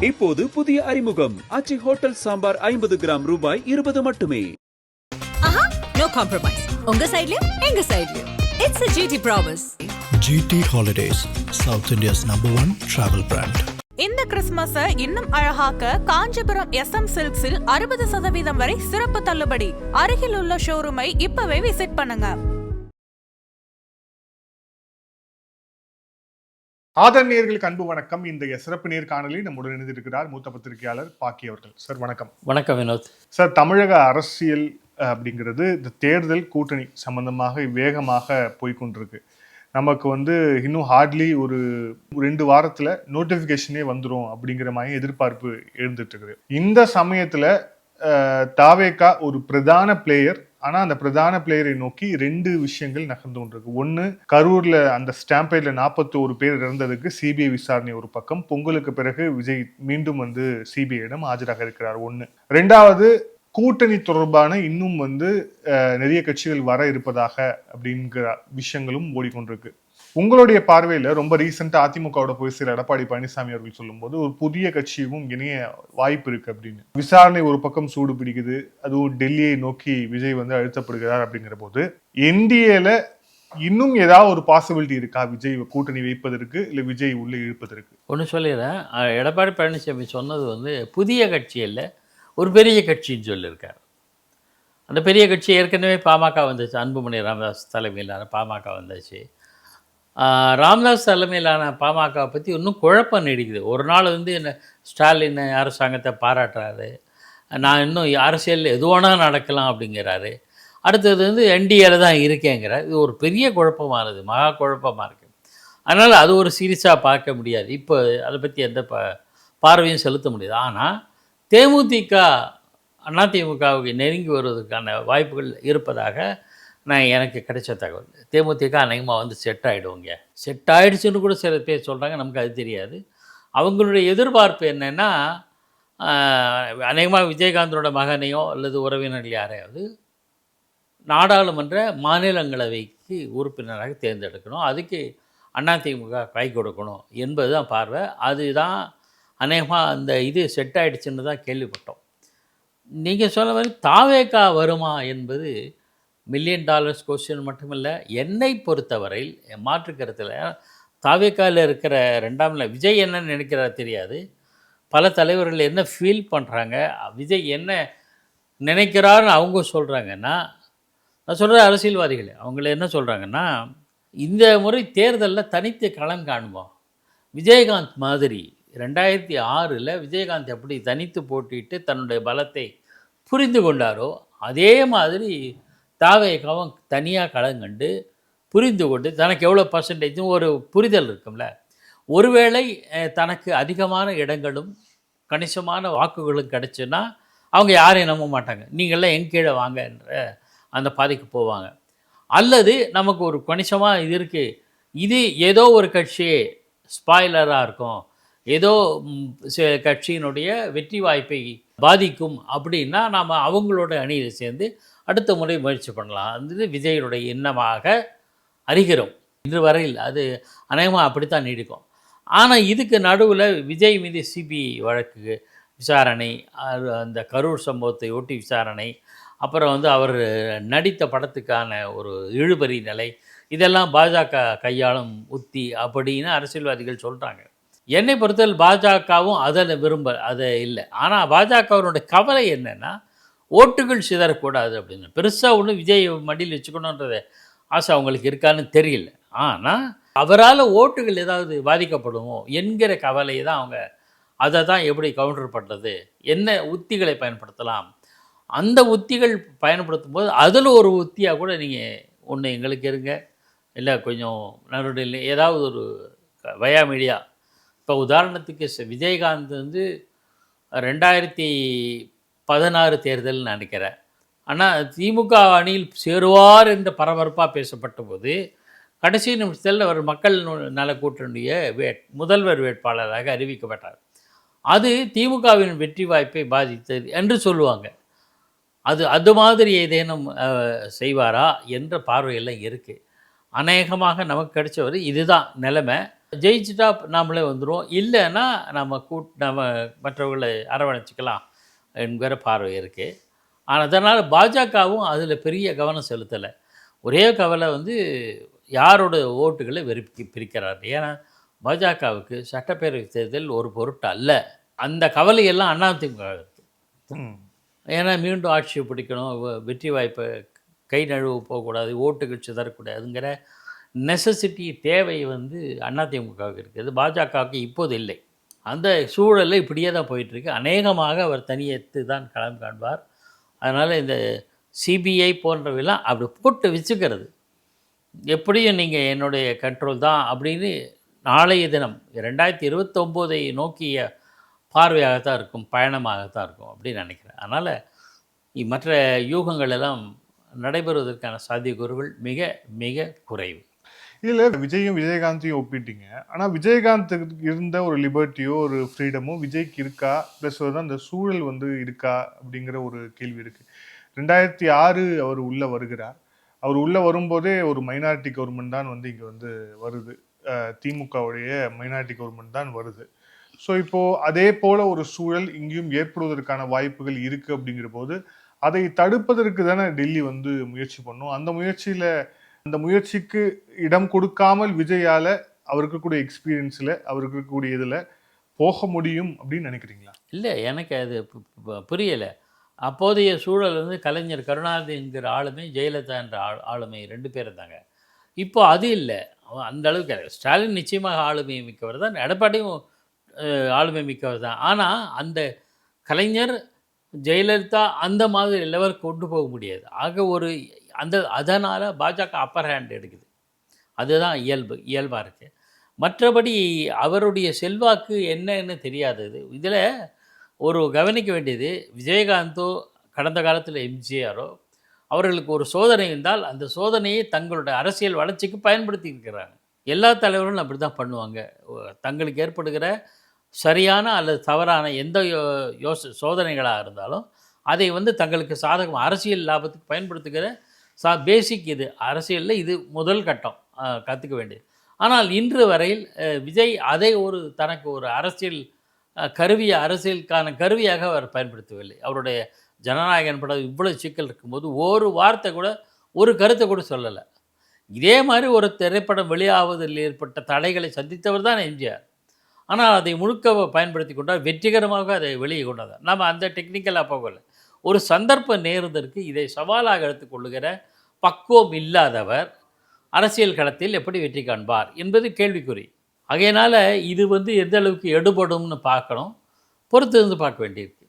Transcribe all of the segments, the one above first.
இப்போது புதிய அறிமுகம் ஆச்சி ஹோட்டல் சாம்பார் 50 கிராம் ரூபாய் 20 மட்டுமே. No compromise. உங்க சைடுலயும் எங்க சைடுலயும். It's a GT promise. GT Holidays, South India's #1 travel brand. இந்த கிறிஸ்துமஸை இன்னும் அழகாக்க காஞ்சிபுரம் SM சில்க்ஸில் 60% வரை சிறப்பு தள்ளுபடி. அருகில் உள்ள ஷோரூமை இப்பவே விசிட் பண்ணுங்க. ஆதரணியர்களுக்கு அன்பு வணக்கம். இந்த சிறப்பு நேர்காணலில் நம்முடன் இணைந்திருக்கிறார் மூத்த பத்திரிகையாளர் பாக்கி அவர்கள். சார் வணக்கம். வணக்கம் வினோத். சார், தமிழக அரசியல் அப்படிங்கிறது இந்த தேர்தல் கூட்டணி சம்பந்தமாக வேகமாக போய்கொண்டிருக்கு. நமக்கு இன்னும் ஹார்ட்லி ஒரு 2 வாரத்துல நோட்டிபிகேஷனே வந்துடும் அப்படிங்கிற மாதிரி எதிர்பார்ப்பு எழுந்துட்டு இருக்குது. இந்த சமயத்துல தாவேகா ஒரு பிரதான பிளேயர். ஆனா அந்த பிரதான பிளேயரை நோக்கி 2 விஷயங்கள் நகர்ந்து கொண்டிருக்கு. ஒன்னு, கரூர்ல அந்த ஸ்டாம்பேட்ல 41 பேர் இறந்ததுக்கு சிபிஐ விசாரணை ஒரு பக்கம். பொங்கலுக்கு பிறகு விஜய் மீண்டும் சிபிஐயிடம் ஆஜராக இருக்கிறார். ஒன்னு. 2வது, கூட்டணி தொடர்பான இன்னும் நிறைய கட்சிகள் வர இருப்பதாக அப்படிங்கிற விஷயங்களும் ஓடிக்கொண்டிருக்கு. உங்களுடைய பார்வையில ரொம்ப ரீசெண்டா அதிமுகவோட போய் சில எடப்பாடி பழனிசாமி அவர்கள் சொல்லும் போது ஒரு புதிய கட்சியும் இணைய வாய்ப்பு இருக்கு அப்படின்னு. விசாரணை ஒரு பக்கம் சூடு பிடிக்குது, அதுவும் டெல்லியை நோக்கி விஜய் அழுத்தப்படுகிறார் அப்படிங்கிற போது என்டிஏல இன்னும் ஏதாவது ஒரு பாசிபிலிட்டி இருக்கா விஜய் கூட்டணி வைப்பதற்கு, இல்லை விஜய் உள்ளே இழுப்பதற்கு? ஒன்று சொல்லிடுறேன். எடப்பாடி பழனிசாமி சொன்னது புதிய கட்சி இல்லை, ஒரு பெரிய கட்சின்னு சொல்லியிருக்கார். அந்த பெரிய கட்சி ஏற்கனவே பாமக வந்துச்சு. அன்புமணி ராமதாஸ் தலைமையிலான பாமக வந்துச்சு. ராமதாஸ் தலைமையிலான பாமக பற்றி இன்னும் குழப்பம் நீடிக்குது. ஒரு நாள் என்ன ஸ்டாலின் அரசாங்கத்தை பாராட்டுறாரு, நான் இன்னும் அரசியல் எதுவானா நடக்கலாம் அப்படிங்கிறாரு. அடுத்தது என்டிஏல தான் இருக்கேங்கிறார். இது ஒரு பெரிய குழப்பமானது, மகா குழப்பமாக இருக்குது. அதனால் அது ஒரு சீரியஸாக பார்க்க முடியாது. இப்போ அதை பற்றி எந்த பார்வையும் செலுத்த முடியாது. ஆனால் தேமுதிக அதிமுகவுக்கு நெருங்கி வருவதற்கான வாய்ப்புகள் இருப்பதாக எனக்கு கிடைச்ச தகவல். தேமுதிக அநேகமாக செட் ஆகிடுவோங்க. செட் ஆகிடுச்சுன்னு கூட சில பேர் சொல்கிறாங்க, நமக்கு அது தெரியாது. அவங்களுடைய எதிர்பார்ப்பு என்னென்னா, அநேகமாக விஜயகாந்தோட மகனையோ அல்லது உறவினர்கள் யாரையாவது நாடாளுமன்ற மாநிலங்களவைக்கு உறுப்பினராக தேர்ந்தெடுக்கணும், அதுக்கு அதிமுக கை கொடுக்கணும் என்பது தான் பார்வை. அதுதான் அநேகமாக அந்த இது செட் ஆகிடுச்சுன்னு தான் கேள்விப்பட்டோம். நீங்கள் சொன்ன மாதிரி தாவேகா வருமா என்பது $1,000,000 கொஸ்டின் மட்டுமில்லை. என்னை பொறுத்தவரையில் மாற்று கருத்தில் தாவேகாவில் இருக்கிற 2ஆம் நிலை விஜய் என்ன நினைக்கிறார் தெரியாது. பல தலைவர்கள் என்ன ஃபீல் பண்ணுறாங்க, விஜய் என்ன நினைக்கிறாருன்னு அவங்க சொல்கிறாங்கன்னா, நான் சொல்கிற அரசியல்வாதிகள் அவங்கள என்ன சொல்கிறாங்கன்னா, இந்த முறை தேர்தலில் தனித்து களம் காணுவோம். விஜயகாந்த் மாதிரி 2006 விஜயகாந்த் எப்படி தனித்து போட்டிட்டு தன்னுடைய பலத்தை புரிந்து கொண்டாரோ, அதே மாதிரி தாவேகாவும் தனியாக களங்கண்டு புரிந்து கொண்டு தனக்கு எவ்வளோ பர்சன்டேஜும் ஒரு புரிதல் இருக்கும்ல. ஒருவேளை தனக்கு அதிகமான இடங்களும் கணிசமான வாக்குகளும் கிடச்சுன்னா அவங்க யாரையும் நம்ப மாட்டாங்க. நீங்கள்லாம் என் கீழே வாங்கன்ற அந்த பாதைக்கு போவாங்க. அல்லது நமக்கு ஒரு கணிசமாக இது இருக்குது, இது ஏதோ ஒரு கட்சியே ஸ்பாய்லராக இருக்கும், ஏதோ கட்சியினுடைய வெற்றி வாய்ப்பை பாதிக்கும் அப்படின்னா நாம் அவங்களோட அணியில் சேர்ந்து அடுத்த முறை முயற்சி பண்ணலாம். அது விஜயனுடைய எண்ணமாக அறிகிறோம். இன்று வரையில் அது அநேகமாக அப்படித்தான் நீடிக்கும். ஆனால் இதுக்கு நடுவில் விஜய் மீது சிபிஐ வழக்கு விசாரணை, அந்த கரூர் சம்பவத்தை ஒட்டி விசாரணை, அப்புறம் அவர் நடித்த படத்துக்கான ஒரு இழுபறி நிலை, இதெல்லாம் பாஜக கையாளும் உத்தி அப்படின்னு அரசியல்வாதிகள் சொல்கிறாங்க. என்னை பொறுத்தவரை பாஜகவும் அதை அதை இல்லை. ஆனால் பாஜகவினுடைய கவலை என்னென்னா, ஓட்டுகள் சிதறக்கூடாது அப்படின்னு. பெருசாக ஒன்று விஜய் மடியில் வச்சுக்கணுன்றத ஆசை அவங்களுக்கு இருக்கான்னு தெரியல. ஆனால் அவரால் ஓட்டுகள் ஏதாவது பாதிக்கப்படுமோ என்கிற கவலையை தான் அவங்க, அதை தான் எப்படி கவுண்டர் பண்ணுறது, என்ன உத்திகளை பயன்படுத்தலாம், அந்த உத்திகள் பயன்படுத்தும் போது அதில் ஒரு உத்தியாக கூட நீங்கள் ஒன்று எங்களுக்கு இருங்க, இல்லை கொஞ்சம் நடுவில் ஏதாவது ஒரு வயா மீடியா. இப்போ உதாரணத்துக்கு விஜயகாந்த் 2016 தேர்தல் நினைக்கிறேன். ஆனால் திமுக அணியில் சேருவார் என்று பரபரப்பாக பேசப்பட்ட போது கடைசி நிமிஷத்தில் அவர் மக்கள் நல கூட்டணிய முதல்வர் வேட்பாளராக அறிவிக்கப்பட்டார். அது திமுகவின் வெற்றி வாய்ப்பை பாதித்தது என்று சொல்லுவாங்க. அது மாதிரி ஏதேனும் செய்வாரா என்ற பார்வையெல்லாம் இருக்குது. அநேகமாக நமக்கு கிடைச்சவர் இதுதான் நிலைமை. ஜெயிச்சுட்டா நாமளே வந்துடுவோம், இல்லைன்னா நம்ம மற்றவர்களை அரவணைச்சிக்கலாம் என்கிற பார்வை இருக்குது. ஆனால் அதனால் பாஜகவும் அதில் பெரிய கவனம் செலுத்தலை. ஒரே கவலை வந்து யாரோட ஓட்டுகளை பிரிக்கிறார். ஏன்னா பாஜகவுக்கு சட்டப்பேரவை தேர்தல் ஒரு பொருட்டு அல்ல. அந்த கவலையெல்லாம் அதிமுக. ஏன்னா மீண்டும் ஆட்சியை பிடிக்கணும், வெற்றி வாய்ப்பை கை நழுவு போகக்கூடாது, ஓட்டுகள் சிதறக்கூடாதுங்கிற நெசசிட்டி தேவை வந்து அதிமுகவுக்கு இருக்குது. பாஜகவுக்கு இப்போது இல்லை. அந்த சூழலில் இப்படியே தான் போயிட்டுருக்கு. அநேகமாக அவர் தனியேற்று தான் களம் காண்பார். அதனால் இந்த சிபிஐ போன்றவையெல்லாம் அப்படி போட்டு வச்சுக்கிறது, எப்படியும் நீங்கள் என்னுடைய கண்ட்ரோல் தான் அப்படின்னு நாளைய தினம் 2029 நோக்கிய பார்வையாகத்தான் இருக்கும், பயணமாகத்தான் இருக்கும் அப்படின்னு நினைக்கிறேன். அதனால் மற்ற யூகங்கள் எல்லாம் நடைபெறுவதற்கான சாத்தியக்கூறுகள் மிக மிக குறைவு. இதில் விஜயகாந்தையும் ஒப்பிட்டீங்க. ஆனால் விஜயகாந்துக்கு இருந்த ஒரு லிபர்ட்டியோ ஒரு ஃப்ரீடமோ விஜய்க்கு இருக்கா, ப்ளஸ் வந்து அந்த சூழல் வந்து இருக்கா அப்படிங்கிற ஒரு கேள்வி இருக்குது. 2006 அவர் உள்ளே வருகிறார். அவர் உள்ளே வரும்போதே ஒரு மைனாரிட்டி கவர்மெண்ட் தான் வந்து இங்கே வந்து வருது, திமுகவுடைய மைனாரிட்டி கவர்மெண்ட் தான் வருது. ஸோ இப்போது அதே போல் ஒரு சூழல் இங்கேயும் ஏற்படுவதற்கான வாய்ப்புகள் இருக்குது. அப்படிங்கிற போது அதை தடுப்பதற்கு தானே டெல்லி வந்து முயற்சி பண்ணும். அந்த முயற்சிக்கு இடம் கொடுக்காமல் விஜயால அவருக்கு இருக்கக்கூடிய எக்ஸ்பீரியன்ஸில் அவருக்கு இருக்கக்கூடிய இதில் போக முடியும் அப்படின்னு நினைக்கிறீங்களா? இல்லை, எனக்கு அது புரியலை. அப்போதைய சூழல் வந்து கலைஞர் கருணாநிதி என்கிற ஆளுமை, ஜெயலலிதா என்ற ஆளுமை 2 பேர் இருந்தாங்க. இப்போ அது இல்லை. அந்த அளவுக்கு ஸ்டாலின் நிச்சயமாக ஆளுமை மிக்கவர் தான், எடப்பாடியும் ஆளுமை மிக்கவர் தான். ஆனால் அந்த கலைஞர் ஜெயலலிதா அந்த மாதிரி லெவலுக்கு கொண்டு போக முடியாது. ஆக அதனால் பாஜக அப்பர் ஹேண்ட் எடுக்குது. அதுதான் இயல்பாக இருக்குது. மற்றபடி அவருடைய செல்வாக்கு என்னன்னு தெரியாதது. இதில் ஒரு கவனிக்க வேண்டியது, விஜயகாந்தோ கடந்த காலத்தில் எம்ஜிஆரோ அவர்களுக்கு ஒரு சோதனை இருந்தால் அந்த சோதனையை தங்களுடைய அரசியல் வளர்ச்சிக்கு பயன்படுத்தி இருக்கிறாங்க. எல்லா தலைவர்களும் அப்படி தான் பண்ணுவாங்க. தங்களுக்கு ஏற்படுகிற சரியான அல்லது தவறான எந்த சோதனைகளாக இருந்தாலும் அதை வந்து தங்களுக்கு சாதகம் அரசியல் லாபத்துக்கு பயன்படுத்துகிற பேசிக் இது அரசியலில் இது முதல் கட்டம் கற்றுக்க வேண்டியது. ஆனால் இன்று வரையில் விஜய் அதை தனக்கு ஒரு அரசியல் அரசியலுக்கான கருவியாக அவர் பயன்படுத்தவில்லை. அவருடைய ஜனநாயகன் படம் இவ்வளோ சிக்கல் இருக்கும்போது ஒரு வார்த்தை கூட, ஒரு கருத்தை கூட சொல்லலை. இதே மாதிரி ஒரு திரைப்படம் வெளியாவதில் ஏற்பட்ட தடைகளை சந்தித்தவர் தான் எம்ஜிஆர். ஆனால் அதை முழுக்க பயன்படுத்தி கொண்டார், வெற்றிகரமாக அதை வெளியே கொண்டார். நம்ம அந்த டெக்னிக்கலாக போகலை. ஒரு சந்தர்ப்பம் நேருவதற்கு இதை சவாலாக எடுத்துக்கொள்ளுகிற பக்குவம் இல்லாதவர் அரசியல் களத்தில் எப்படி வெற்றி காண்பார் என்பது கேள்விக்குறி. ஆகையினால் இது வந்து எந்த அளவுக்கு எடுபடும்னு பார்க்கணும், பொறுத்து இருந்து பார்க்க வேண்டியிருக்கு.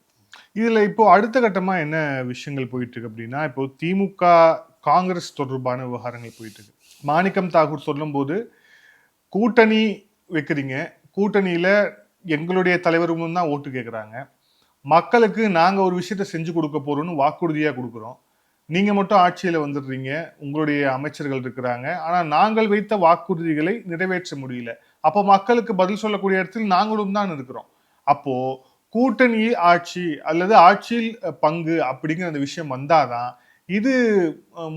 இதில் இப்போ அடுத்த கட்டமாக என்ன விஷயங்கள் போயிட்டுருக்கு அப்படின்னா, இப்போ திமுக காங்கிரஸ் தொடர்பான விவகாரங்கள் போயிட்டுருக்கு. மாணிக்கம் தாகூர் சொல்லும்போது கூட்டணி வைக்கிறீங்க, கூட்டணியில் எங்களுடைய தலைவரும் தான் ஓட்டு கேட்குறாங்க, மக்களுக்கு நாங்கள் ஒரு விஷயத்த செஞ்சு கொடுக்க போகிறோன்னு வாக்குறுதியாக கொடுக்குறோம், நீங்கள் மட்டும் ஆட்சியில் வந்துடுறீங்க, உங்களுடைய அமைச்சர்கள் இருக்கிறாங்க, ஆனால் நாங்கள் வைத்த வாக்குறுதிகளை நிறைவேற்ற முடியல, அப்போ மக்களுக்கு பதில் சொல்லக்கூடிய இடத்தில் நாங்களும் தான் இருக்கிறோம். அப்போது கூட்டணி ஆட்சி அல்லது ஆட்சியில் பங்கு அப்படிங்கிற அந்த விஷயம் வந்தாதான் இது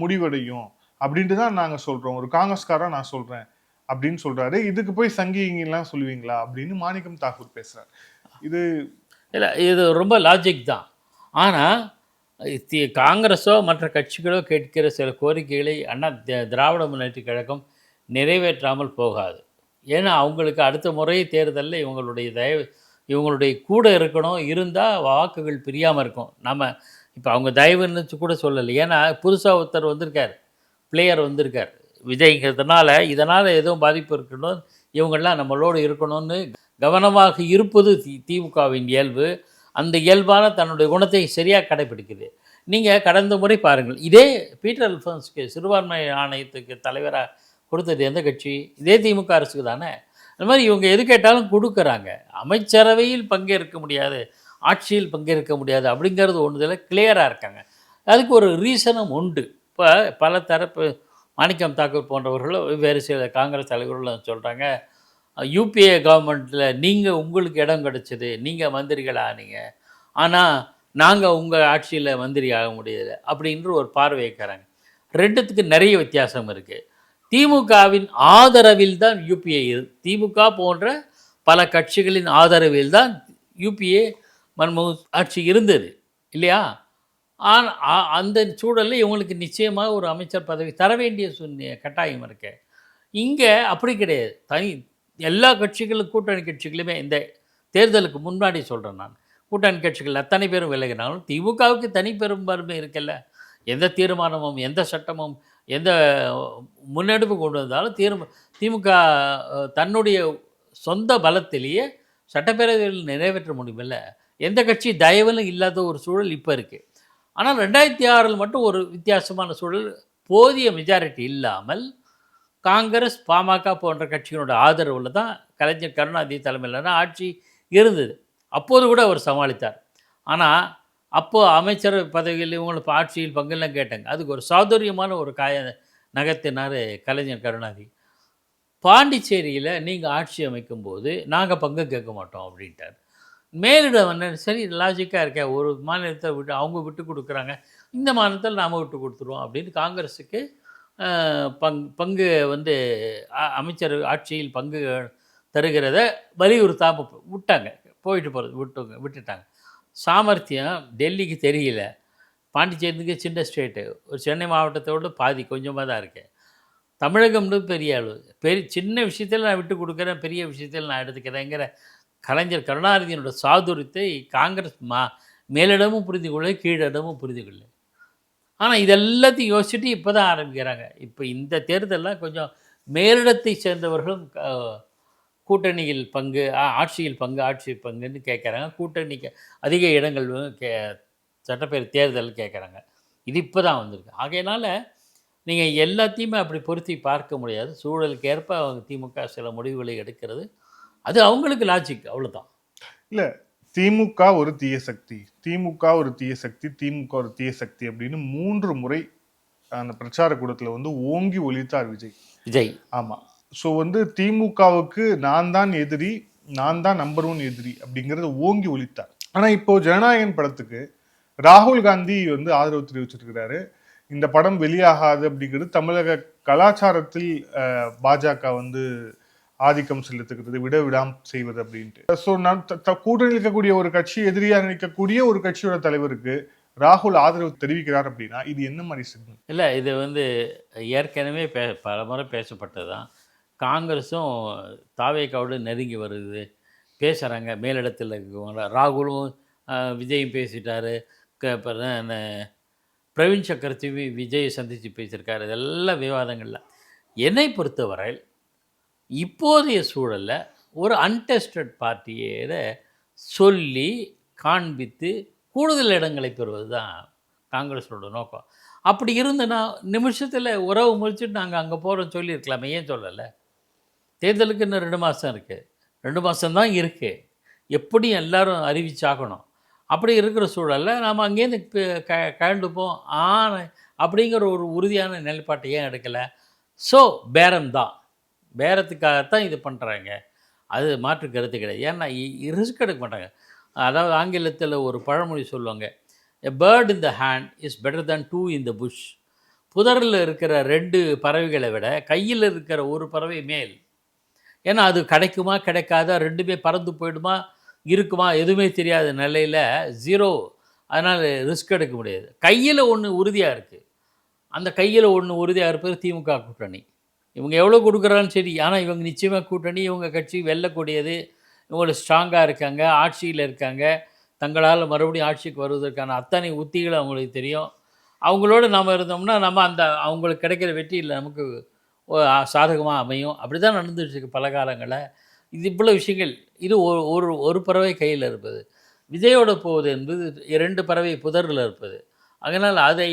முடிவடையும் அப்படின்ட்டு தான் நாங்கள் சொல்கிறோம். ஒரு காங்கிரஸ்காரா நான் சொல்கிறேன் அப்படின்னு சொல்கிறாரு. இதுக்கு போய் சங்கிங்கெல்லாம் சொல்லுவீங்களா அப்படின்னு மாணிக்கம் தாக்கூர் பேசுகிறார். இது ரொம்ப லாஜிக் தான். ஆனால் காங்கிரஸோ மற்ற கட்சிகளோ கேட்கிற சில கோரிக்கைகளை திராவிட முன்னேற்ற கழகம் நிறைவேற்றாமல் போகாது. ஏன்னா அவங்களுக்கு அடுத்த முறை தேர்தலில் இவங்களுடைய கூட இருக்கணும், இருந்தால் வாக்குகள் பிரியாமல் இருக்கும். நம்ம இப்போ அவங்க தயவுன்னு கூட சொல்லலை. ஏன்னா புதுசாக ஒருத்தர் வந்திருக்கார், பிளேயர் வந்திருக்கார் விஜய்ங்கிறதுனால, இதனால் எதுவும் பாதிப்பு இருக்கணும், இவங்கெல்லாம் நம்மளோடு இருக்கணும்னு கவனமாக இருப்பது திமுகவின் இயல்பு. அந்த இயல்பான தன்னுடைய குணத்தை சரியாக கடைபிடிக்குது. நீங்கள் கடந்த முறை பாருங்கள், இதே பீட்டர் அல்ஃபோன்ஸ்க்கு சிறுபான்மை ஆணையத்துக்கு தலைவராக கொடுத்தது எந்த கட்சி? இதே திமுக அரசுக்கு தானே. அந்த மாதிரி இவங்க எது கேட்டாலும் கொடுக்குறாங்க. அமைச்சரவையில் பங்கேற்க முடியாது, ஆட்சியில் பங்கேற்க முடியாது அப்படிங்கிறது ஒன்றுதில் கிளியராக இருக்காங்க. அதுக்கு ஒரு ரீசனும் உண்டு. இப்போ பல தரப்பு மாணிக்கம் தாக்கூர் போன்றவர்களும் வேறு சில காங்கிரஸ் தலைவர்களும் சொல்கிறாங்க, யூபிஏ கவர்மெண்ட்டில் உங்களுக்கு இடம் கிடச்சிது, நீங்கள் மந்திரிகள் ஆனீங்க, ஆனால் நாங்கள் உங்கள் ஆட்சியில் மந்திரி ஆக முடியலை அப்படின்ற ஒரு பார்வை வைக்கிறாங்க. ரெண்டுத்துக்கு நிறைய வித்தியாசம் இருக்குது. திமுகவின் ஆதரவில் தான் யூபிஏ திமுக போன்ற பல கட்சிகளின் ஆதரவில் தான் யூபிஏ மன்மோகன் ஆட்சி இருந்தது இல்லையா? அந்த சூழலில் இவங்களுக்கு நிச்சயமாக ஒரு அமைச்சர் பதவி தர வேண்டிய கட்டாயம் இருக்கு. இங்கே அப்படி கிடையாது. எல்லா கட்சிகளும் கூட்டணி கட்சிகளுமே இந்த தேர்தலுக்கு முன்னாடி சொல்கிறேன் நான், கூட்டணி கட்சிகள் அத்தனை பேரும் விலகினாலும் திமுகவுக்கு தனி பெரும்பான்மை இருக்குல்ல. எந்த தீர்மானமும் எந்த சட்டமும் எந்த முன்னெடுப்பு கொண்டு வந்தாலும் திமுக தன்னுடைய சொந்த பலத்திலேயே சட்டப்பேரவையில் நிறைவேற்ற முடியல. எந்த கட்சி தயவிலும் இல்லாத ஒரு சூழல் இப்போ இருக்குது. ஆனால் 2006 மட்டும் ஒரு வித்தியாசமான சூழல். போதிய மெஜாரிட்டி இல்லாமல் காங்கிரஸ் பாமக போன்ற கட்சிகளோட ஆதரவில் தான் கலைஞர் கருணாநிதி தலைமையிலான ஆட்சி இருந்தது. அப்போது கூட அவர் சமாளித்தார். ஆனால் அப்போது அமைச்சர் பதவியில் இவங்களுக்கு ஆட்சியில் பங்கெல்லாம் கேட்டாங்க. அதுக்கு ஒரு சாதுரியமான ஒரு நகர்த்தினார் கலைஞர் கருணாநிதி. பாண்டிச்சேரியில் நீங்கள் ஆட்சி அமைக்கும்போது நாங்கள் பங்கு கேட்க மாட்டோம் அப்படின்ட்டார். மேலிடம் வந்து சரி லாஜிக்காக இருக்கேன், ஒரு மாநிலத்தை விட்டு அவங்க விட்டு கொடுக்குறாங்க, இந்த மாநிலத்தில் நாம் விட்டு கொடுத்துருவோம் அப்படின்னு காங்கிரஸுக்கு பங்கு வந்து அமைச்சர் ஆட்சியில் பங்கு தருகிறத வலியுறுத்தாமல் விட்டாங்க. போயிட்டு போகிறது விட்டுட்டாங்க. சாமர்த்தியம் டெல்லிக்கு தெரியல. பாண்டிச்சேரிக்கு சின்ன ஸ்டேட்டு, ஒரு சென்னை மாவட்டத்தோடு பாதி கொஞ்சமாக தான் இருக்கேன். தமிழகம்னு பெரிய அளவு சின்ன விஷயத்தில் நான் விட்டு கொடுக்குறேன், பெரிய விஷயத்தில் நான் எடுத்துக்கிறேங்கிற கலைஞர் கருணாநிதியினோட சாதுரியத்தை காங்கிரஸ் மேலிடமும் புரிந்து கொள்ள, கீழிடமும் புரிந்து கொள்ள. ஆனால் இதெல்லாத்தையும் யோசிச்சுட்டு இப்போ தான் ஆரம்பிக்கிறாங்க. இப்போ இந்த தேர்தலில் கொஞ்சம் மேலிடத்தை சேர்ந்தவர்களும் கூட்டணியில் பங்கு, ஆட்சியில் பங்குன்னு கேட்குறாங்க. கூட்டணிக்கு அதிக இடங்கள் சட்டப்பேரவை தேர்தல் கேட்குறாங்க. இது இப்போ தான் வந்திருக்கு. ஆகையினால் நீங்கள் எல்லாத்தையுமே அப்படி பொருத்தி பார்க்க முடியாது. சூழலுக்கு ஏற்ப அவங்க திமுக சில முடிவுகளை எடுக்கிறது, அது அவங்களுக்கு லாஜிக், அவ்வளோதான். இல்லை, திமுக ஒரு தீய சக்தி, திமுக ஒரு தீய சக்தி, திமுக ஒரு தீய சக்தி அப்படின்னு 3 முறை அந்த பிரச்சார கூடத்தில் வந்து ஓங்கி ஒலித்தார் விஜய். ஆமாம். ஸோ வந்து திமுகவுக்கு நான் தான் எதிரி, நான் தான் நம்பர் 1 எதிரி அப்படிங்கிறத ஓங்கி ஒலித்தார். ஆனால் இப்போ ஜனநாயகன் படத்துக்கு ராகுல் காந்தி வந்து ஆதரவு தெரிவிச்சிருக்கிறாரு. இந்த படம் வெளியாகாது அப்படிங்கிறது தமிழக கலாச்சாரத்தில் பாஜக வந்து ஆதிக்கம் செலுத்துகிறது, விடாம செய்வது அப்படின்ட்டு. ஸோ நான் கூட்டணியில் இருக்கக்கூடிய ஒரு கட்சி எதிரியாக நினைக்கக்கூடிய ஒரு கட்சியோட தலைவருக்கு ராகுல் ஆதரவு தெரிவிக்கிறார் அப்படின்னா இது என்ன மாதிரி சிக்னல்? இல்லை, இது வந்து ஏற்கனவே பல முறை பேசப்பட்டது தான். காங்கிரஸும் தாவேக்காவோடு நெருங்கி வருது, பேசுகிறாங்க. மேலிடத்தில் இருக்கவங்க ராகுலும் விஜயும் பேசிட்டாரு. பிரவீன் சக்கரவர்த்தி விஜயை சந்தித்து பேசியிருக்காரு. இதெல்லாம் விவாதங்கள்ல என்னை பொறுத்தவரை இப்போதைய சூழலில் ஒரு அன்டெஸ்டட் பார்ட்டியோட சொல்லி காண்பித்து கூடுதல் இடங்களை பெறுவது தான் காங்கிரஸோட நோக்கம். அப்படி இருந்ததுன்னா நிமிஷத்தில் உறவு முடிச்சுட்டு நாங்கள் அங்கே போகிறோம் சொல்லியிருக்கலாமே, ஏன் சொல்லலை? தேர்தலுக்கு இன்னும் 2 மாதம் இருக்குது, 2 மாதம்தான் இருக்குது, எப்படியும் எல்லோரும் அறிவிச்சாகணும். அப்படி இருக்கிற சூழலில் நாம் அங்கேருந்து கழண்டுப்போம் அப்படிங்கிற ஒரு உறுதியான நிலைப்பாட்டை ஏன் எடுக்கலை? ஸோ பேரம்தான், பேரத்துக்காகத்தான் இது பண்ணுறாங்க, அது மாற்று கருத்து கிடையாது. ஏன்னா ரிஸ்க் எடுக்க மாட்டாங்க. அதாவது ஆங்கிலத்தில் ஒரு பழமொழி சொல்லுவாங்க, a bird in the hand is better than 2 in the bush. புதரில் இருக்கிற 2 பறவைகளை விட கையில் இருக்கிற ஒரு பறவை மேல். ஏன்னா அது கிடைக்குமா கிடைக்காதா, 2மே பறந்து போயிடுமா இருக்குமா எதுவுமே தெரியாத நிலையில் 0. அதனால் ரிஸ்க் எடுக்க முடியாது. கையில் ஒன்று உறுதியாக இருக்குது, அந்த கையில் ஒன்று உறுதியாக இருப்பது திமுக கூட்டணி. இவங்க எவ்வளோ கொடுக்குறான்னு சரி, ஆனால் இவங்க நிச்சயமாக கூட்டணி, இவங்க கட்சி வெல்லக்கூடியது, இவங்க ஸ்ட்ராங்காக இருக்காங்க, ஆட்சியில் இருக்காங்க, தங்களால் மறுபடியும் ஆட்சிக்கு வருவதற்கான அத்தனை உத்திகள் அவங்களுக்கு தெரியும். அவங்களோட நாம் இருந்தோம்னா நம்ம அந்த அவங்களுக்கு கிடைக்கிற வெற்றி இல்லை நமக்கு சாதகமாக அமையும். அப்படி தான் நடந்துட்டுருக்கு பல காலங்களில். இது இவ்வளோ விஷயங்கள். இது ஒரு பறவை கையில் இருப்பது, விஜயோட போவது என்பது 2 பறவை புதரில் இருப்பது. அதனால் அதை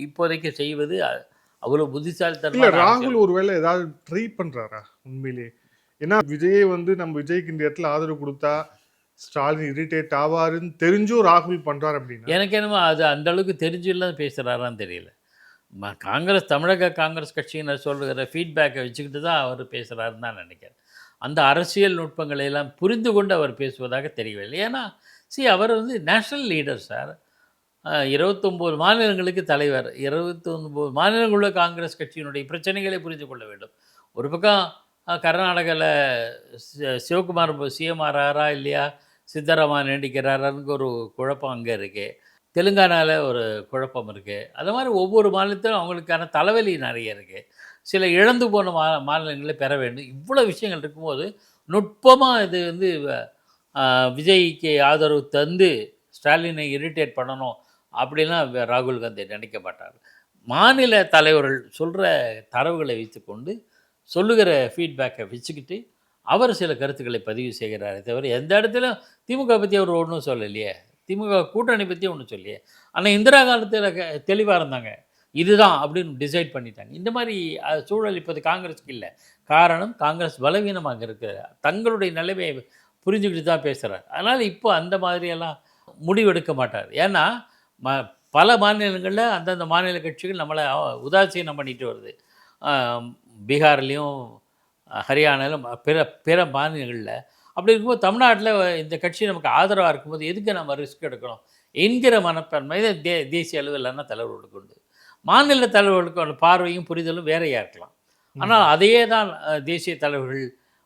இப்போதைக்கு செய்வது அவ்வளோ புத்திசாலித்தனம். ராகுல் ஒருவேளை ஏதாவது ட்ரை பண்ணுறாரா உண்மையிலே? ஏன்னா விஜயை வந்து நம்ம விஜய்க்கு இந்த இடத்துல ஆதரவு கொடுத்தா ஸ்டாலின் இரிட்டேட் ஆவாருன்னு தெரிஞ்சும் ராகுல் பண்ணுறாரு அப்படின்னா எனக்கு என்னமோ அது அந்த அளவுக்கு தெரிஞ்சு இல்லாத பேசுகிறாரான்னு தெரியல. காங்கிரஸ், தமிழக காங்கிரஸ் கட்சியினர் சொல்கிற ஃபீட்பேக்கை வச்சுக்கிட்டு தான் அவர் பேசுகிறாருன்னு தான் நினைக்கிறேன். அந்த அரசியல் நுட்பங்களை எல்லாம் புரிந்து கொண்டு அவர் பேசுவதாக தெரியவில்லை. ஏன்னா அவர் வந்து நேஷ்னல் லீடர் சார். 29 மாநிலங்களுக்கு தலைவர், 29 மாநிலங்களுள்ள காங்கிரஸ் கட்சியினுடைய பிரச்சனைகளை புரிந்து கொள்ள வேண்டும். ஒரு பக்கம் கர்நாடகாவில் சிவகுமார் சிஎம் ஆறாரா இல்லையா, சித்தராமா நீடிக்கிறாரான்னு ஒரு குழப்பம் அங்கே இருக்குது. தெலுங்கானாவில் ஒரு குழப்பம் இருக்குது. அது மாதிரி ஒவ்வொரு மாநிலத்திலும் அவங்களுக்கான தலைவலி நிறைய இருக்குது. சில இழந்து போன மாநிலங்களை பெற வேண்டும். இவ்வளோ விஷயங்கள் இருக்கும்போது நுட்பமாக இது வந்து விஜய்க்கு ஆதரவு தந்து ஸ்டாலினை இரிட்டேட் பண்ணணும் அப்படிலாம் ராகுல் காந்தி நினைக்க மாட்டார். மாநில தலைவர்கள் சொல்கிற தரவுகளை வைத்துக்கொண்டு சொல்லுகிற ஃபீட்பேக்கை வச்சுக்கிட்டு அவர் சில கருத்துக்களை பதிவு செய்கிறாரே தவிர எந்த இடத்துலையும் திமுக பற்றி அவர் ஒன்றும் சொல்லலையே, திமுக கூட்டணி பற்றி ஒன்றும் சொல்லியே. ஆனால் இந்திரா காலத்தில் தெளிவாக இருந்தாங்க, இதுதான் அப்படின்னு டிசைட் பண்ணிட்டாங்க. இந்த மாதிரி சூழல் இப்போது காங்கிரஸுக்கு இல்லை. காரணம், காங்கிரஸ் பலவீனமாக இருக்கிற தங்களுடைய நிலைமையை புரிஞ்சுக்கிட்டு தான் பேசுகிறார். அதனால் இப்போ அந்த மாதிரியெல்லாம் முடிவெடுக்க மாட்டார். ஏன்னா பல மாநிலங்களில் அந்தந்த மாநில கட்சிகள் நம்மளை உதாசீனம் பண்ணிட்டு வருது. பீகார்லேயும் ஹரியானாலும் பிற மாநிலங்களில். அப்படி இருக்கும்போது தமிழ்நாட்டில் இந்த கட்சி நமக்கு ஆதரவாக இருக்கும்போது எதுக்கு நம்ம ரிஸ்க் எடுக்கணும் என்கிற மனப்பான்மை தேசிய அளவிலான தலைவர்களுக்கு உண்டு. மாநில தலைவர்களுக்கு பார்வையும் புரிதலும் வேறையாக இருக்கலாம். ஆனால் அதையே தான் தேசிய தலைவர்கள்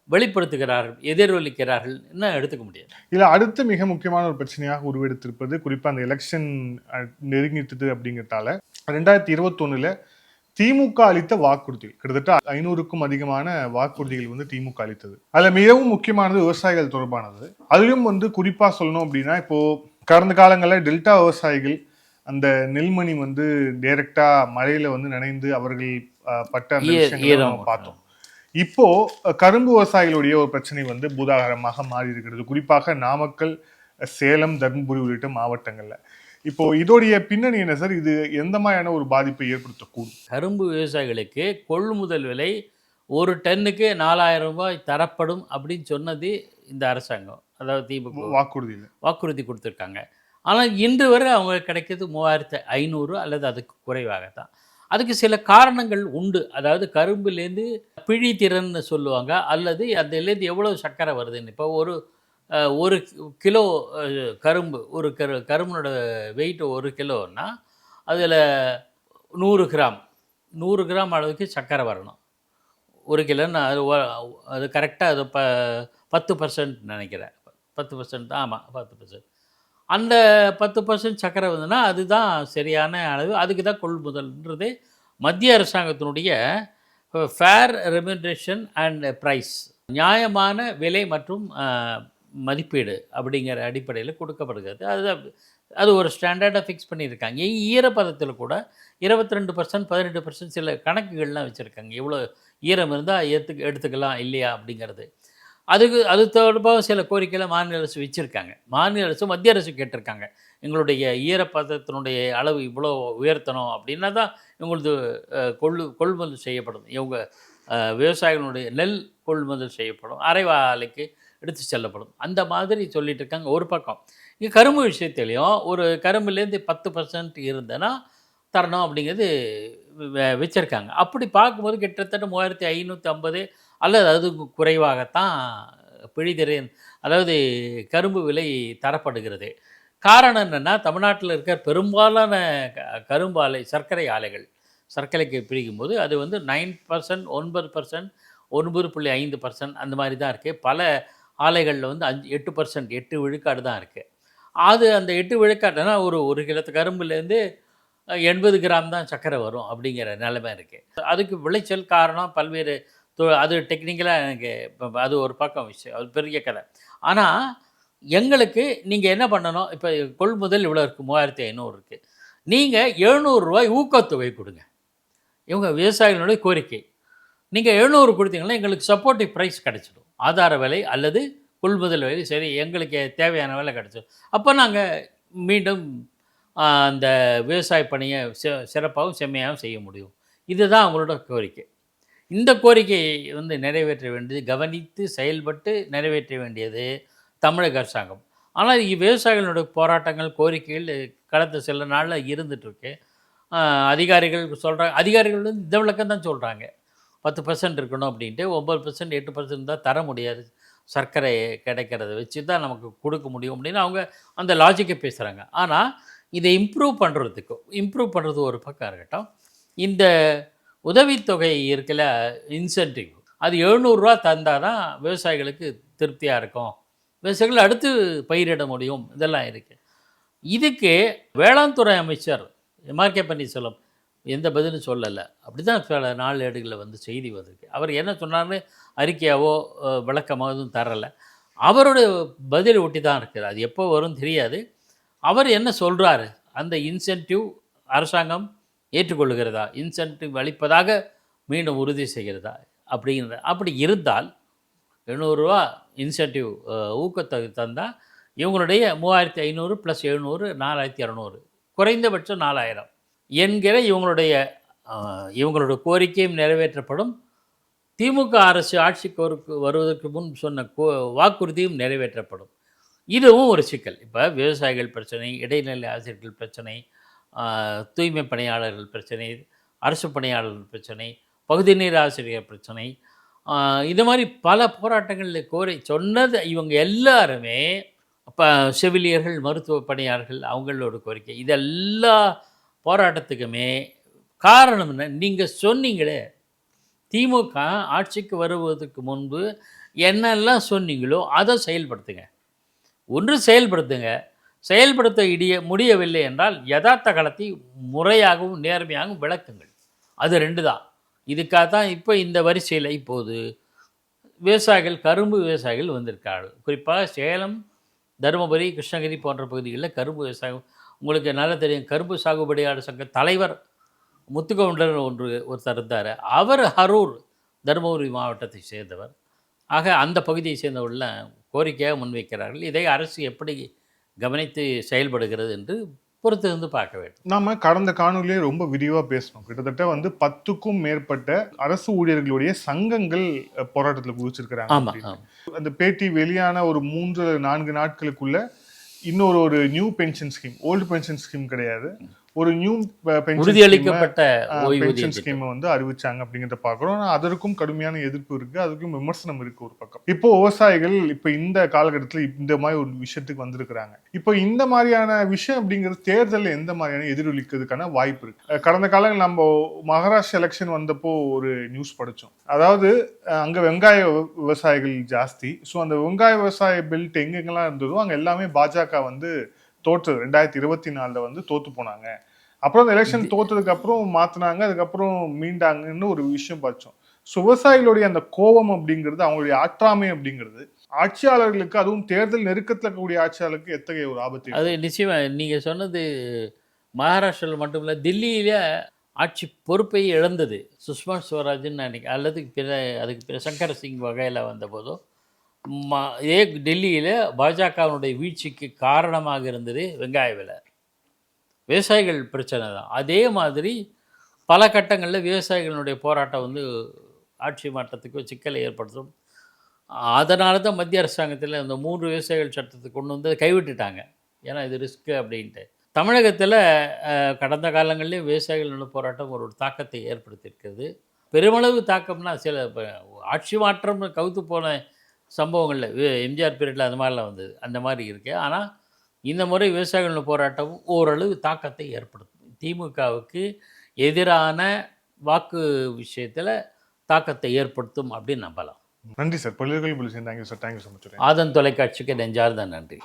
வெளிப்படுத்துகிறார்கள், எதிரொலிக்கிறார்கள் என்ன எடுத்துக்க முடியாது. இதில் அடுத்த மிக முக்கியமான ஒரு பிரச்சனையாக உருவெடுத்திருப்பது, குறிப்பாக அந்த எலெக்ஷன் நெருங்கிட்டது அப்படிங்கிறதால 2021 திமுக அளித்த வாக்குறுதிகள் கிட்டத்தட்ட 500க்கும் அதிகமான வாக்குறுதிகள் வந்து திமுக அளித்தது. அதில் மிகவும் முக்கியமானது விவசாயிகள் தொடர்பானது. அதிலும் வந்து குறிப்பாக சொல்லணும் அப்படின்னா, இப்போ கடந்த காலங்களில் டெல்டா விவசாயிகள் அந்த நெல்மணி வந்து டைரக்டா மழையில வந்து நனைந்து அவர்கள் பட்ட அந்த விஷயங்களை நம்ம பார்த்தோம். இப்போ கரும்பு விவசாயிகளுடைய ஒரு பிரச்சனை வந்து பூதாகரமாக மாறி இருக்கிறது, குறிப்பாக நாமக்கல், சேலம், தர்மபுரி உள்ளிட்ட மாவட்டங்கள்ல. இப்போ இதோடைய பின்னணி என்ன சார்? இது எந்த மாதிரியான ஒரு பாதிப்பை ஏற்படுத்தக்கூடும்? கரும்பு விவசாயிகளுக்கு கொள்முதல் விலை ஒரு டன்னுக்கு 4000 ரூபாய் தரப்படும் அப்படின்னு சொன்னது இந்த அரசாங்கம், அதாவது திமுக வாக்குறுதி கொடுத்துருக்காங்க. ஆனால் இன்று வரை அவங்க கிடைக்கிறது 3500 அல்லது அதுக்கு குறைவாகத்தான். அதுக்கு சில காரணங்கள் உண்டு. அதாவது கரும்புலேருந்து பிழித்திறன்னு சொல்லுவாங்க, அல்லது அதுலேருந்து எவ்வளோ சர்க்கரை வருதுன்னு. இப்போ ஒரு கிலோ கரும்பு, ஒரு கரும்புனோட வெயிட் 1 கிலோன்னா அதில் 100 கிராம் அளவுக்கு சர்க்கரை வரணும். 1 கிலோன்னு அது கரெக்டாக அது 10% நினைக்கிறேன். 10% தான், ஆமாம் 10%. அந்த 10% சர்க்கரை வந்ததுன்னா அதுதான் சரியான அளவு. அதுக்கு தான் கொள்முதல்ன்றது மத்திய அரசாங்கத்தினுடைய ஃபேர் ரெம்யூனரேஷன் அண்ட் ப்ரைஸ், நியாயமான விலை மற்றும் மதிப்பீடு அப்படிங்கிற அடிப்படையில் கொடுக்கப்படுகிறது. அது ஒரு ஸ்டாண்டர்டாக ஃபிக்ஸ் பண்ணியிருக்காங்க. ஈரப்பதத்தில் கூட 22%, 18% சில கணக்குகள்லாம் வச்சுருக்காங்க. எவ்வளோ ஈரம் இருந்தால் எடுத்துக்கலாம் இல்லையா அப்படிங்கிறது. அது தொடர்பாக சில கோரிக்கைகளை மாநில அரசு வச்சுருக்காங்க. மாநில அரசு மத்திய அரசு கேட்டிருக்காங்க, எங்களுடைய ஈரப்பதத்தினுடைய அளவு இவ்வளோ உயர்த்தணும் அப்படின்னா தான் இவங்களது கொள்முதல் செய்யப்படும். இவங்க விவசாயிகளுடைய நெல் கொள்முதல் செய்யப்படும், அரைவாலைக்கு எடுத்து செல்லப்படும். அந்த மாதிரி சொல்லிட்டு இருக்காங்க ஒரு பக்கம். இங்கே கரும்பு விஷயத்துலேயும் ஒரு கரும்புலேருந்து 10% இருந்ததுன்னா தரணும் அப்படிங்கிறது வச்சுருக்காங்க. அப்படி பார்க்கும்போது கிட்டத்தட்ட 3550 அல்லது அது குறைவாகத்தான் பிழிதிறன், அதாவது கரும்பு விலை தரப்படுகிறது. காரணம் என்னென்னா, தமிழ்நாட்டில் இருக்கிற பெரும்பாலான கரும்பு ஆலை, சர்க்கரை ஆலைகள், சர்க்கரைக்கு பிரிக்கும்போது அது வந்து 9%, 9%, 9.5% அந்த மாதிரி தான் இருக்குது. பல ஆலைகளில் வந்து 8%, 8 விழுக்காடு தான் இருக்குது. அது அந்த 8 விழுக்காடுனா ஒரு கிலோ கரும்புலேருந்து 80 கிராம் தான் சர்க்கரை வரும் அப்படிங்கிற நிலைமை இருக்குது. அதுக்கு விளைச்சல் காரணம் பல்வேறு, அது டெக்னிக்கலாக எனக்கு அது ஒரு பக்கம் விஷயம், அது பெரிய கதை. ஆனால் எங்களுக்கு நீங்கள் என்ன பண்ணணும், இப்போ கொள்முதல் இவ்வளோ இருக்குது, 3500 இருக்குது, நீங்கள் 700 ரூபாய் ஊக்கத்தொகை கொடுங்க. இவங்க விவசாயிகளுடைய கோரிக்கை. நீங்கள் 700 கொடுத்தீங்கன்னா எங்களுக்கு சப்போர்ட்டிவ் ப்ரைஸ் கிடச்சிடும், ஆதார விலை அல்லது கொள்முதல் விலை, சரி எங்களுக்கு தேவையான விலை கிடச்சிடும். அப்போ நாங்கள் மீண்டும் அந்த விவசாய பணியை சிறப்பாகவும் செம்மையாகவும் செய்ய முடியும். இதுதான் அவங்களோட கோரிக்கை. இந்த கோரிக்கையை வந்து நிறைவேற்ற வேண்டியது, கவனித்து செயல்பட்டு நிறைவேற்ற வேண்டியது தமிழக அரசாங்கம். ஆனால் விவசாயிகளுடைய போராட்டங்கள், கோரிக்கைகள் கடந்த சில நாளில் இருந்துகிட்ருக்கு. அதிகாரிகள் சொல்கிறாங்க, அதிகாரிகள் வந்து இந்த விளக்கம் தான் சொல்கிறாங்க, 10% இருக்கணும் அப்படின்ட்டு. 9%, 8% தான் தர முடியாது, சர்க்கரை கிடைக்கிறத வச்சு தான் நமக்கு கொடுக்க முடியும் அப்படின்னு அவங்க அந்த லாஜிக்கை பேசுகிறாங்க. ஆனால் இதை இம்ப்ரூவ் பண்ணுறது ஒரு பக்கம் இருக்கட்டும். இந்த உதவித்தொகை இருக்குல்ல, இன்சென்டிவ், அது 700 ரூபா தந்தால் தான் விவசாயிகளுக்கு திருப்தியாக இருக்கும், விவசாயிகள் அடுத்து பயிரிட முடியும், இதெல்லாம் இருக்குது. இதுக்கு வேளாண் துறை அமைச்சர் எம்ஆர்கே பன்னீர்செல்வம் எந்த பதிலும் சொல்லலை. அப்படி தான் சில நாளேடுகளில் வந்து செய்தி வந்திருக்கு. அவர் என்ன சொன்னார்னு அறிக்கையாவோ விளக்கமாக எதுவும் தரலை. அவருடைய பதில் ஒட்டி தான் இருக்குது. அது எப்போ வரும் தெரியாது. அவர் என்ன சொல்கிறாரு, அந்த இன்சென்டிவ் அரசாங்கம் ஏற்றுக்கொள்ளுகிறதா, இன்சென்டிவ் அளிப்பதாக மீண்டும் உறுதி செய்கிறதா அப்படி இருந்தால் 700 ரூபா இன்சென்டிவ் ஊக்கத்தொகை தந்தால் இவங்களுடைய 3500 + 700 4200, குறைந்தபட்சம் 4000 என்கிற இவங்களுடைய கோரிக்கையும் நிறைவேற்றப்படும். திமுக அரசு ஆட்சிக்கு வருவதற்கு முன் சொன்ன வாக்குறுதியும் நிறைவேற்றப்படும். இதுவும் ஒரு சிக்கல். இப்போ விவசாயிகள் பிரச்சனை, இடைநிலை ஆசிரியர்கள் பிரச்சனை, தூய்மை பணியாளர்கள் பிரச்சனை, அரசு பணியாளர்கள் பிரச்சனை, பகுதி நேர ஆசிரியர் பிரச்சனை, இது மாதிரி பல போராட்டங்களில் சொன்னது இவங்க எல்லாருமே. இப்போ செவிலியர்கள், மருத்துவ பணியாளர்கள், அவங்களோட கோரிக்கை, இதெல்லா போராட்டத்துக்குமே காரணம் என்ன? நீங்கள் சொன்னீங்களே, திமுக ஆட்சிக்கு வருவதற்கு முன்பு என்னெல்லாம் சொன்னீங்களோ அதை செயல்படுத்துங்க. ஒன்று செயல்படுத்த முடியவில்லை என்றால் யதார்த்த காலத்தை முறையாகவும் நேர்மையாகவும் விளக்குங்கள். அது 2 தான். இதுக்காக தான் இப்போ இந்த வரிசையில் இப்போது கரும்பு விவசாயிகள் வந்திருக்கார்கள். குறிப்பாக சேலம், தருமபுரி, கிருஷ்ணகிரி போன்ற பகுதிகளில் கரும்பு விவசாயம் உங்களுக்கு நல்லா தெரியும். கரும்பு சாகுபடியாளர் சங்க தலைவர் முத்துக்கவுண்டர் ஒருத்தர் இருந்தார். அவர் அரூர், தருமபுரி மாவட்டத்தை சேர்ந்தவர். ஆக அந்த பகுதியை சேர்ந்தவர்கள் கோரிக்கையாக முன்வைக்கிறார்கள். இதை அரசு எப்படி கவனித்து செயல்படுகிறது என்று பொறுத்திருந்து பார்க்க வேண்டும். நாம கடந்த காணொலியே ரொம்ப விரிவாக பேசணும். கிட்டத்தட்ட வந்து 10க்கும் மேற்பட்ட அரசு ஊழியர்களுடைய சங்கங்கள் போராட்டத்தில் குதிச்சிருக்கிறாங்க. ஆமாம். அந்த பேட்டி வெளியான ஒரு 3-4 நாட்களுக்குள்ள இன்னொரு new pension scheme, old pension scheme கிடையாது, ஒரு நியூ உறுதியளிக்கப்பட்ட பென்ஷன் ஸ்கீமை வந்து அறிவிச்சாங்க அப்படிங்கிறத பார்க்குறோம். ஆனால் அதற்கும் கடுமையான எதிர்ப்பு இருக்கு, அதுக்கும் விமர்சனம் இருக்கு ஒரு பக்கம். இப்போ விவசாயிகள் இப்போ இந்த காலகட்டத்தில் இந்த மாதிரி ஒரு விஷயத்துக்கு வந்திருக்கிறாங்க. இப்போ இந்த மாதிரியான விஷயம் அப்படிங்கிறது தேர்தலில் எந்த மாதிரியான எதிரொலிக்கிறதுக்கான வாய்ப்பு இருக்கு? கடந்த காலங்கள் நம்ம மகாராஷ்டிரா எலெக்ஷன் வந்தப்போ ஒரு நியூஸ் படித்தோம். அதாவது அங்கே வெங்காய விவசாயிகள் ஜாஸ்தி. ஸோ அந்த வெங்காய விவசாய பெல்ட் எங்கெங்கெல்லாம் இருந்ததோ அங்கே எல்லாமே பாஜக வந்து தோற்று 2024 வந்து தோத்து போனாங்க. அப்புறம் அந்த எலெக்ஷன் தோற்றதுக்கு அப்புறம் மாத்தினாங்க, அதுக்கப்புறம் மீண்டாங்கன்னு ஒரு விஷயம் பார்த்தோம். ஸோ விவசாயிகளுடைய அந்த கோபம் அப்படிங்கிறது, அவங்களுடைய ஆற்றாமை அப்படிங்கிறது ஆட்சியாளர்களுக்கு, அதுவும் தேர்தல் நெருக்கத்தில் இருக்கக்கூடிய ஆட்சியாளருக்கு எத்தகைய ஒரு ஆபத்து? அது நிச்சயமாக நீங்கள் சொன்னது மகாராஷ்டிராவில் மட்டும் இல்லை, தில்லியில் ஆட்சி பொறுப்பை இழந்தது சுஷ்மா ஸ்வராஜ்னு நினைக்க, அல்லது அதுக்கு பிற சங்கர் சிங் வகையில் வந்தபோதோ இதே டெல்லியில் பாஜகவினுடைய வீழ்ச்சிக்கு காரணமாக இருந்தது வெங்காய விலை, விவசாயிகள் பிரச்சனை தான். அதே மாதிரி பல கட்டங்களில் விவசாயிகளுடைய போராட்டம் வந்து ஆட்சி மாற்றத்துக்கு சிக்கலை ஏற்படுத்தும். அதனால தான் மத்திய அரசாங்கத்தில் இந்த 3 விவசாயிகள் சட்டத்தை கொண்டு வந்து கைவிட்டுட்டாங்க. ஏன்னா இது ரிஸ்க்கு அப்படின்ட்டு. தமிழகத்தில் கடந்த காலங்களிலே விவசாயிகளோட போராட்டம் ஒரு தாக்கத்தை ஏற்படுத்தியிருக்கிறது. பெருமளவு தாக்கம்னா சில ஆட்சி மாற்றம் கவுத்து போன சம்பவங்களில் எம்ஜிஆர் பீரியடில் அந்த மாதிரிலாம் வந்தது, அந்த மாதிரி இருக்குது. ஆனால் இந்த முறை விவசாயிகளோட போராட்டம் ஓரளவு தாக்கத்தை ஏற்படுத்தும். திமுகவுக்கு எதிரான வாக்கு விஷயத்தில் தாக்கத்தை ஏற்படுத்தும் அப்படின்னு நம்பலாம். நன்றி சார். பல்வேறு thank you sir. Thank you so much. Aadhan தொலைக்காட்சிக்கு நெஞ்சார்ந்த நன்றி.